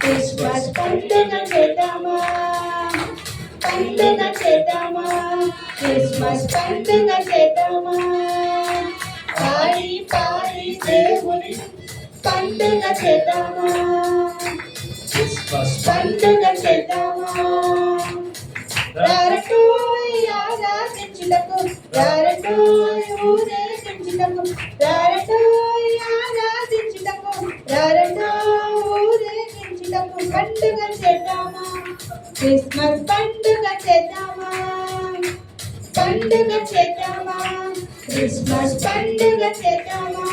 Christmas పండుగ చేద్దామా, పండుగ చేద్దామా, క్రిస్మస్ పండుగ చేద్దామా, పాడి పాడి దేవుని పండుగ చేద్దామా, క్రిస్మస్ పండుగ చేద్దామా. రారటోయ్ ఆరాధించుటకు, రారటోయ్ ఊరేగించుటకు, రారటోయ్ ఆరాధించుటకు, రారటోయ్ ఊరేగించుటకు. పండుగ చేద్దామా, క్రిస్మస్ పండుగ చేద్దామా, పండుగ చేద్దామా, క్రిస్మస్ పండుగ చేద్దామా.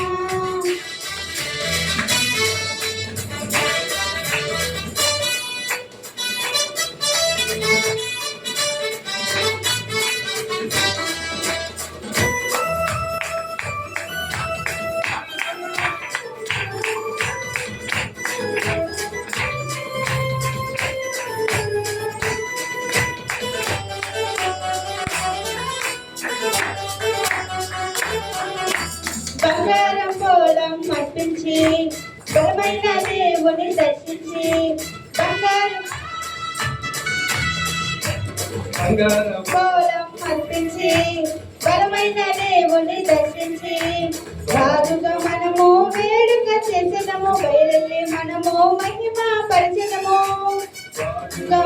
బంగారం పోలం అర్పించి బలమైన దేవుని దర్శించి, బంగారం పోలం అర్పించి బలమైన దేవుని దర్శించి, రాజుగా మనము వేడుక చేసేదము, బయలుదేరి మనము మహిమ పరిచయము,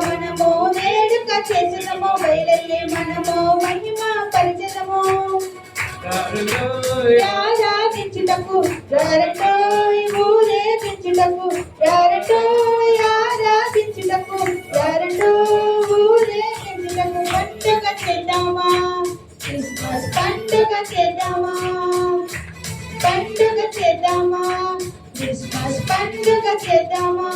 మనము వేడుక చేసేదము, బయలుదేరి మనము మహిమ పరిచయము. ఆరాధించుటకు, రారటోయ్ ఊరేగించుటకు, రారటోయ్ ఆరాధించుటకు, రారటోయ్ ఊరేగించుటకు. పండుగ చేద్దామా, క్రిస్మస్ పండుగ చేద్దామా, పండుగ చేద్దామా, క్రిస్మస్ పండుగ చేద్దామా.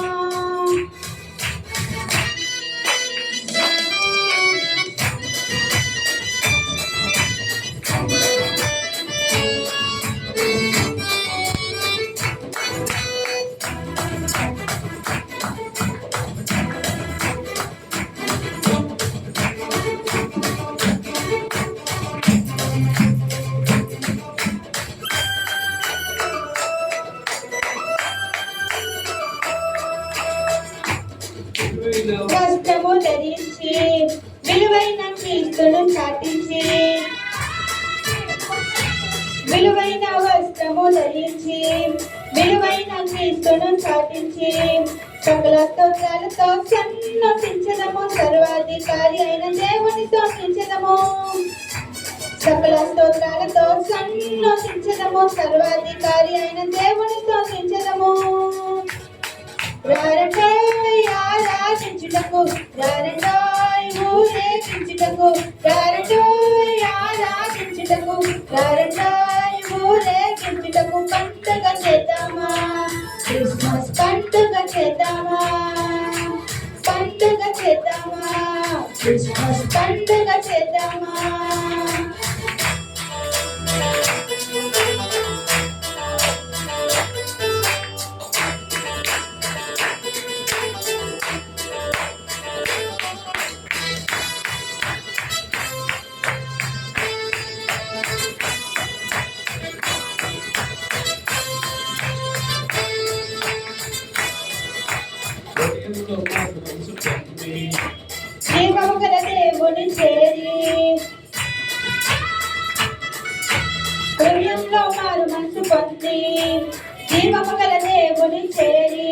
వస్త్రము ధరించి విలువైన క్రీస్తును చాటించి, విలువైన వస్త్రము ధరించి విలువైన క్రీస్తును చాటించి, సకల స్తోత్రాలతో సన్నతించదము, సర్వాధికారి అయిన దేవుని స్తుతించదము, సకల స్తోత్రాలతో సన్నతించదము, సర్వాధికారి అయిన దేవుని స్తుతించదము. రారటోయ్ ఆరాధించుటకు, రారటోయ్ ఊరేగించుటకు, రారటోయ్ ఆరాధించుటకు, రారటోయ్ ఊరేగించుటకు. పండుగ చేద్దామా, క్రిస్మస్ పండుగ చేద్దామా, పండుగ చేద్దామా, క్రిస్మస్ పండుగ చేద్దామా. జీవము గల దేవుని చేరి, హృదయంలో మారు మనసు పొంది, జీవము గల దేవుని చేరి,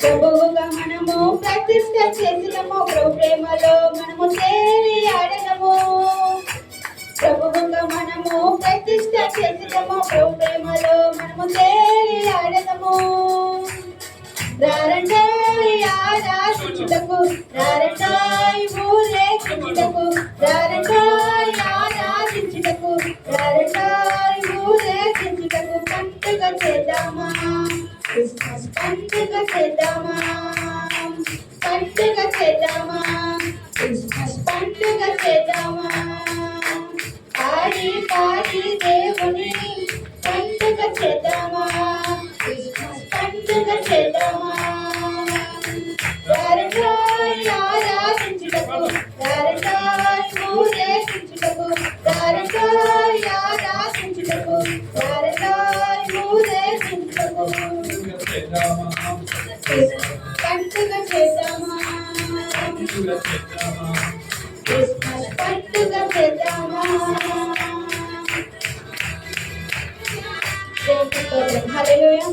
ప్రభువుగా మనము ప్రతిష్ట చేసినము, ప్రభు ప్రేమలో మనము చేరి ఆడదము, ప్రభువుగా మనము ప్రతిష్ట చేసినము, ప్రభు ప్రేమలో మనము చేరి ఆడదము. రారటోయ్ ఆరాధించుటకు, రారటోయ్ ఊరేగించుటకు, రారటోయ్ ఆరాధించుటకు, రారటోయ్ ఊరేగించుటకు. పండుగ చేద్దామా, క్రిస్మస్ పండుగ చేద్దామా, పండుగ చేద్దామా, క్రిస్మస్ పండుగ చేద్దామా. పాడి పాడి దేవుని పండుగ చేద్దామా, క్రిస్మస్ పండుగ చేద్దామా. రారటోయ్ ఆరాధించుటకు, రారటోయ్ ఊరేగించుటకు, రారటోయ్ ఆరాధించుటకు, రారటోయ్ ఊరేగించుటకు. క్రిస్మస్ పండుగ చేద్దామా హల్లెలూయా.